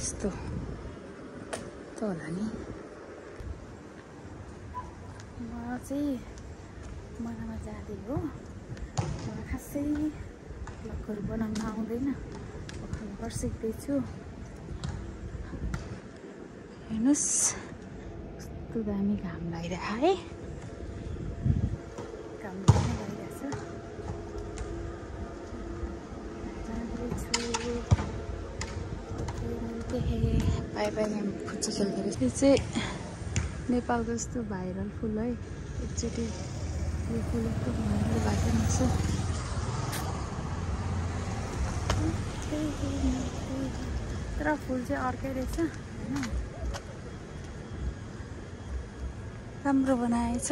यस्तो होला नि। म चाहिँ मनामा जाँदै हो। मलाई खासै भ्लगहरू बनाउन आउँदैन, भर्खर सिक्दैछु। हेर्नुहोस् कस्तो दामी घाम लागिरहेको है, घाम लागिरहेछ। बाई बाई हामी फुच्ची खेल्दै रहेछ। यो चाहिँ नेपालको यस्तो भाइरल फुल है। एकचोटि यो फुल यस्तो भाइरल भएको रहेछ। तर फुल चाहिँ अर्कै रहेछ होइन, राम्रो बनाएछ।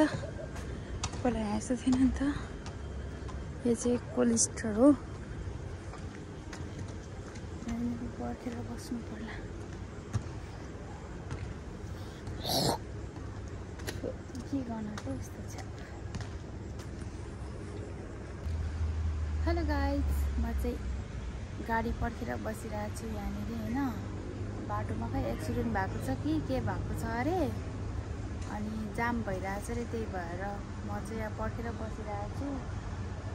पहिला यस्तो थिएन नि त। यो चाहिँ कोलिस्टर हो। पर्खेर बस्नु पर्ला। के गर्न त यस्तो छ। हेलो गाइज, म चाहिँ गाडी पर्खेर बसिरहेको छु यहाँनिर होइन। बाटोमा खै एक्सिडेन्ट भएको छ कि के भएको छ अरे, अनि जाम भइरहेछ अरे, त्यही भएर म चाहिँ यहाँ पर्खेर बसिरहेको छु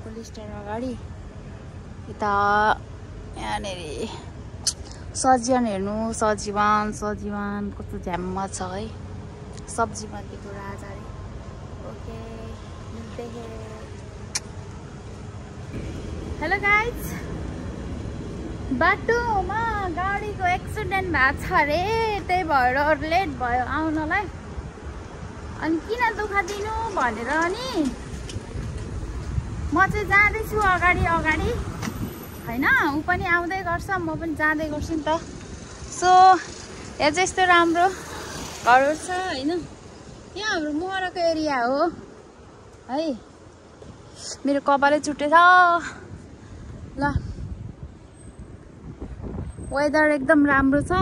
पुलिस स्ट्यान्ड अगाडि। यता यहाँनिर सजिवान हेर्नु, सजिवान कस्तो झ्याममा छ है। सब्जी मध्येको राजा अरे। ओके मिल्दै है। हेलो गाइज, बाटोमा गाडीको एक्सिडेन्ट भएको छ अरे, त्यही भएर लेट भयो आउनलाई। अनि किन दुःख दिनु भनेर नि म चाहिँ जाँदैछु अगाडि होइन। ऊ पनि आउँदै गर्छ, म पनि जाँदै गर्छु नि त। सो यहाँ चाहिँ यस्तो राम्रो घरहरू छ होइन। यहाँ हाम्रो मोहराको एरिया हो है। मेरो कपालै चुटेछ ल। वेदर एकदम राम्रो छ।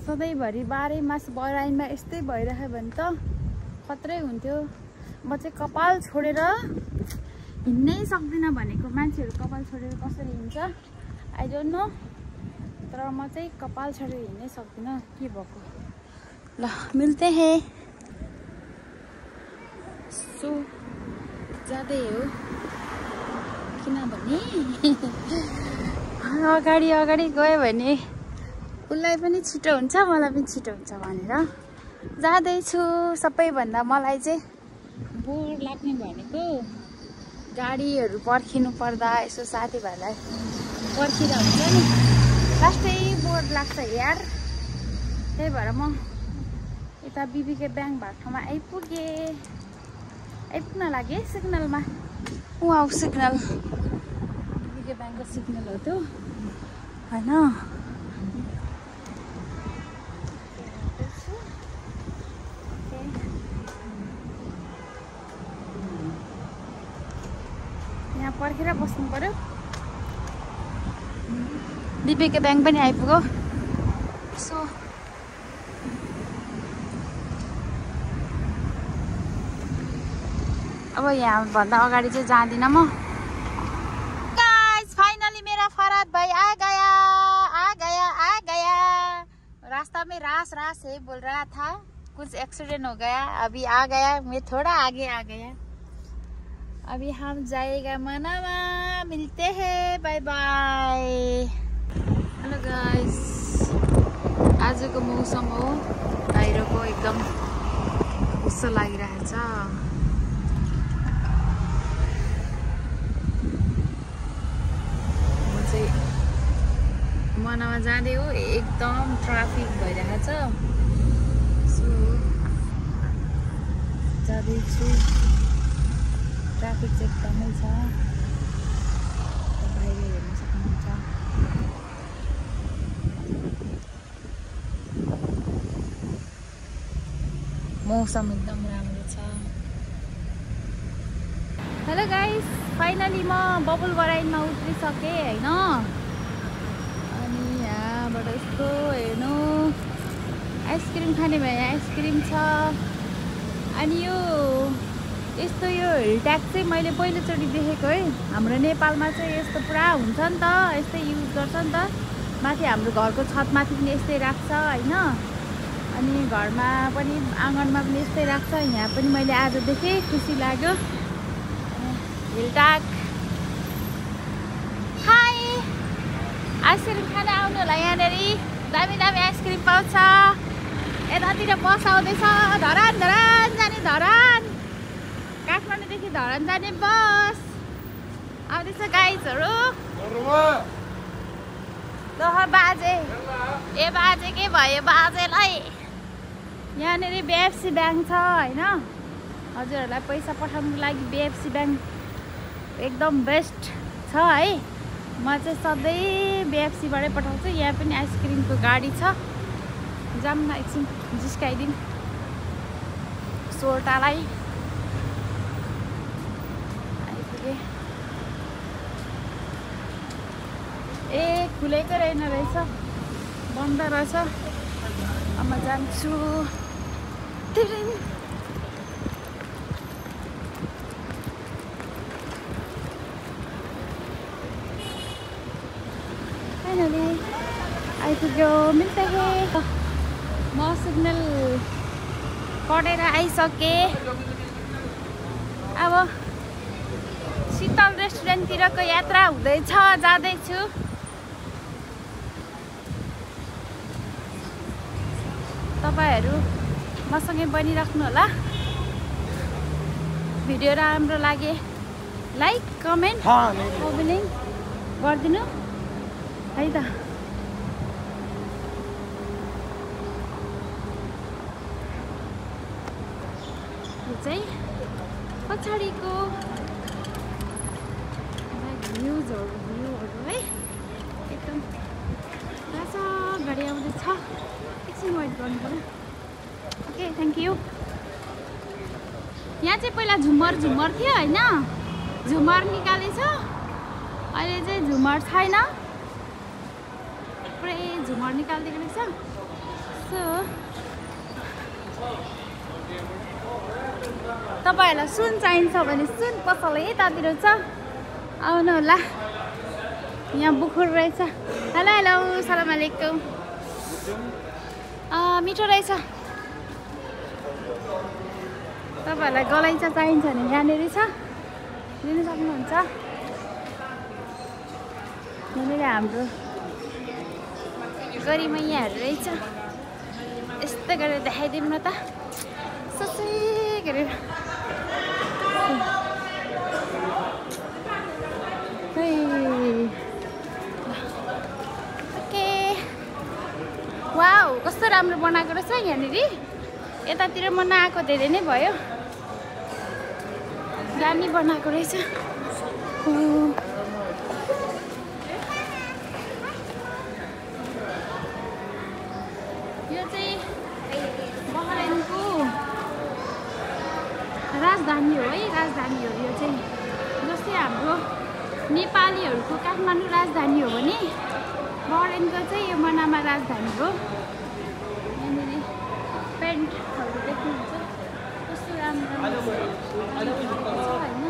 सधैँभरि 12 मास बराइनमा यस्तै भइरह्यो भने त खत्रै हुन्थ्यो। म चाहिँ कपाल छोडेर हिँड्नै सक्दिनँ भनेको मान्छेहरू कपाल छोडेर कसरी हिँड्छ आई डोन्ट नो, तर म चाहिँ कपाल छोडेर हिँड्नै सक्दिनँ। के भएको ल, मिल्दै है। सो जाँदै हो किनभने अगाडि गयो भने उसलाई पनि छिटो हुन्छ मलाई पनि छिटो हुन्छ भनेर जाँदैछु। सबैभन्दा मलाई चाहिँ बोर लाग्ने भनेको गाडीहरू पर्खिनु पर्दा यसो साथीभाइलाई पर्खिँदा हुन्छ नि, लास्टै बोर लाग्छ यार। त्यही भएर म यता बिबीके ब्याङ्क भएको ठाउँमा आइपुग्न लागे सिग्नलमा। वाउ सिग्नल, बिबीके ब्याङ्कको सिग्नल हो त्यो होइन। यहाँ पर्खेर बस्नु पर्यो। बिबीके ब्याङ्क पनि आइपुग्यो। सो अब यहाँभन्दा अगाडि चाहिँ जाँदिनँ म। गाइस फाइनली मेरा फराद भाई आ गया। रास्ता में रास है बोल रहा था, कुछ एक्सीडेंट हो गया, अभी आ गया। मैं थोड़ा आगे आ गया। अभी हम जाएगा मनामा, मिलते हैं, बाय बाय। हेलो गाइस, आजको मौसम हो बाहिरको एकदम कस्तो लागिरहेछ। म चाहिँ मनामा जाँदै हो, एकदम ट्राफिक भइरहेछ। सो जाँदैछु। ट्राफिक चाहिँ एकदमै छ, बाहिर हेर्न सक्नुहुन्छ। मौसम एकदम राम्रो छ। हेलो गाइस, फाइनली म बबुल बराइनमा उत्रिसकेँ होइन। अनि यहाँबाट यस्तो हेर्नु आइसक्रिम खाने भए आइसक्रिम छ। अनि यो हिल ट्याग चाहिँ मैले पहिलोचोटि देखेको है। हाम्रो नेपालमा चाहिँ यस्तो पुरा हुन्छ नि त, यस्तै युज गर्छ नि त। माथि हाम्रो घरको छतमाथि पनि यस्तै राख्छ होइन। अनि घरमा पनि आँगनमा पनि यस्तै राख्छ। यहाँ पनि मैले आज देखेँ, खुसी लाग्यो। हिलटाक हाई, आइसक्रिम खान आउनु होला यहाँनिर। दामी दामी आइसक्रिम पाउँछ। यतातिर बस आउँदैछ, धरान धरान जाने, धरान काठमाडौँदेखि धरान जाने बस आउँदैछ गाइजहरू। बाजे ए बाजे के भयो बाजेलाई। यहाँनिर बिएफसी ब्याङ्क छ होइन। हजुरहरूलाई पैसा पठाउनुको लागि बिएफसी ब्याङ्क एकदम बेस्ट छ है। म चाहिँ सधैँ बिएफसीबाटै पठाउँछु। यहाँ पनि आइसक्रिमको गाडी छ। जाऊँ न एकछिन जिस्काइदिउँ सोर्टालाई। आइपुगेँ। ए खुलेको रहेन रहेछ, बन्द रहेछ। अब म जान्छु। आइपुग्यो मिल्छ हे। म सिग्नल कटेर आइसकेँ। अब शीतल रेस्टुरेन्टतिरको यात्रा हुँदैछ, जाँदैछु। तपाईहरू मसँगै बनिराख्नु होला। भिडियो राम्रो लागे लाइक कमेन्ट कमेन्ट गरिदिनु है त। यो चाहिँ पछाडिको भ्यूहरू है। एकदम राजा गाडी आउँदैछ, एकछिन वेट गर्नु पर्यो। Okay thank you. यहाँ चाहिँ पहिला झुमर थियो होइन, झुमर निकालेछ। अहिले चाहिँ झुमर छैन, पुरै झुमर निकालिदिएको रहेछ। सो तपाईँहरूलाई सुन चाहिन्छ भने सुन पसल यतातिर छ, आउनु होला। यहाँ बुखुर रहेछ। हेलो हेलो सलाम आलेकुम। मिठो रहेछ। तपाईँहरूलाई गलैँचा चाहिन्छ भने यहाँनिर छ, लिन सक्नुहुन्छ। यहाँनिर हाम्रो गरिमैयाहरू रहेछ। यस्तो गरेर देखाइदिउँ न त, ससै गरेर। ओके वाउ, कस्तो राम्रो बनाएको रहेछ यहाँनिर। यतातिर म नआएको धेरै नै भयो, दामी बनाएको रहेछ। यो चाहिँ बहरेनको राजधानी हो है, राजधानी हो यो चाहिँ। जस्तै हाम्रो नेपालीहरूको काठमाडौँ राजधानी हो भने बहरेनको चाहिँ यो मनामा राजधानी हो। यहाँनिर पेन्टहरू देख्नुहुन्छ कस्तो राम्रो होइन।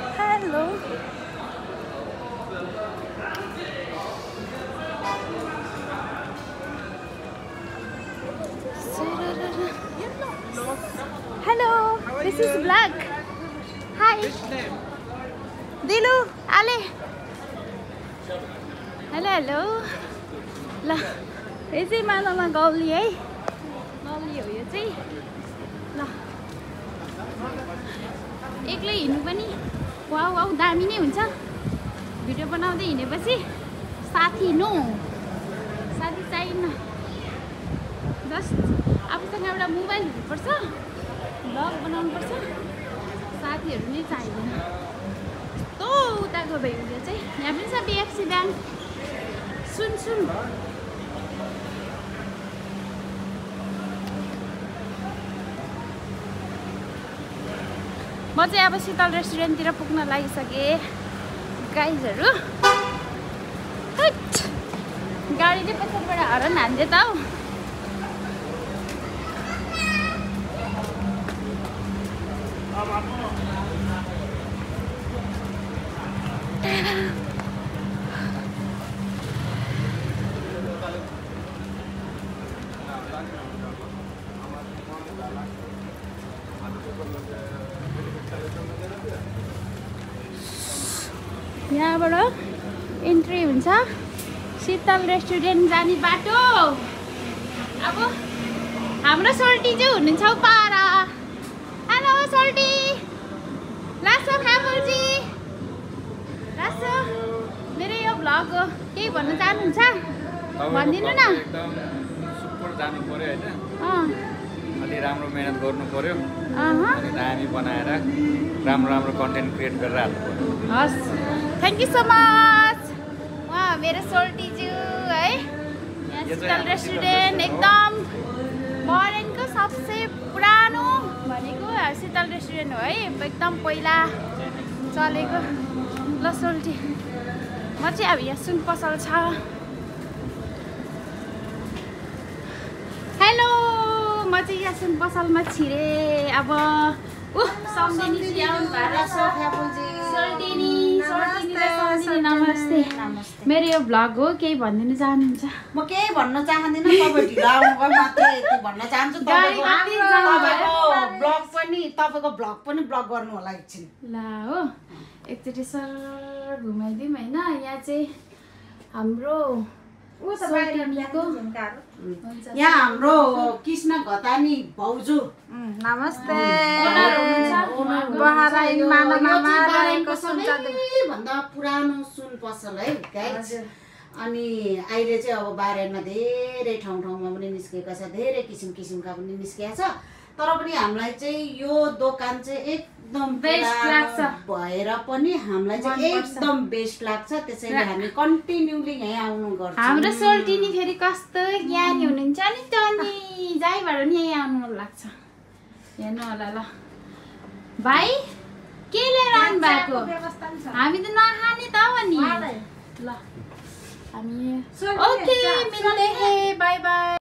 Hello Hello, this is Black. Hi. Dilu, Ale. Hello, hello. ल यो चाहिँ मानवमा गौली है, गौली हो यो चाहिँ। ल एक्लै हिँड्नु पनि वाउ वाउ दामी नै हुन्छ। भिडियो बनाउँदै हिँडेपछि साथी साथी चाहिन्न। जस्ट आफूसँग एउटा मोबाइल हुनुपर्छ, भ्लग बनाउनुपर्छ, साथीहरू नै चाहिँदैन। यस्तो उताको भ्यू चाहिँ यहाँ पनि छ बिएफसी ब्याङ्क। सुन म चाहिँ अब शीतल रेस्टुरेन्टतिर पुग्न लागिसकेँ गाइजहरू। गाडीले पछाडिबाट हरन हान्दै त हौ। यहाँबाट इन्ट्री हुन्छ शीतल रेस्टुरेन्ट जाने बाटो। अब हाम्रो सोल्टी चाहिँ हुनुहुन्छ हौ पर। हेलो सोल्टी, लासो खाबुजी, लासो। मेरो यो भ्लग हो, केही भन्न चाहनुहुन्छ भनिदिनु न। सुपर जानु पर्यो हैन, अलि राम्रो मेहनत गर्नु पर्यो, अनि दामी बनाएर राम्रो कन्टेन्ट क्रिएट गरेर हाल्नु पर्यो। हस्, थ्याङ्क यू सो मच। वहाँ मेरो सोल्टीज्यू है। यहाँ शीतल रेस्टुरेन्ट एकदम मरेनको सबसे पुरानो भनेको शीतल रेस्टुरेन्ट हो है, एकदम पहिला चलेको। ल सोल्टी, म चाहिँ अब यहाँ सुन पसल छ। हेलो, म चाहिँ यहाँ सुन पसलमा छिरेँ। अब सम्झिनी आउनु भएको छ। नमस्ते। मेरो यो भ्लग हो, केही भनिदिनु चाहनुहुन्छ? म केही भन्न चाहदिनँ, तपाईँ ढिलो आउनुभयो मात्रै यति भन्न चाहन्छु। तपाईँको ब्लग पनि ब्लग गर्नु होला एकछिन। ल हो, एकचोटि सर घुमाइदिउँ होइन। यहाँ चाहिँ हाम्रो यहाँ हाम्रो कृष्ण घतानी भाउजू नमस्ते। सबैभन्दा पुरानो सुन पसल है गाइस। अनि अहिले चाहिँ अब बारेनमा धेरै ठाउँमा पनि निस्केका छ, धेरै किसिमका पनि निस्केका छ। तर पनि हामीलाई चाहिँ यो दोकान चाहिँ एकदम बेस्ट लाग्छ भएर पनि हामीलाई चाहिँ एकदम बेस्ट लाग्छ। त्यसैले हामी कन्टिन्युली यहाँ आउनु गर्छौँ। हाम्रो सोल्टिनी फेरि कस्तो ज्ञानी हुनुहुन्छ नि त, नि जहीँबाट नि यहाँ आउनु मन लाग्छ। हेर्नु होला ल भाइ, के लिएर आउनु भएको? हामी त नखाने त हो नि। ल हामी ओके मिल्दै, बाई बाई।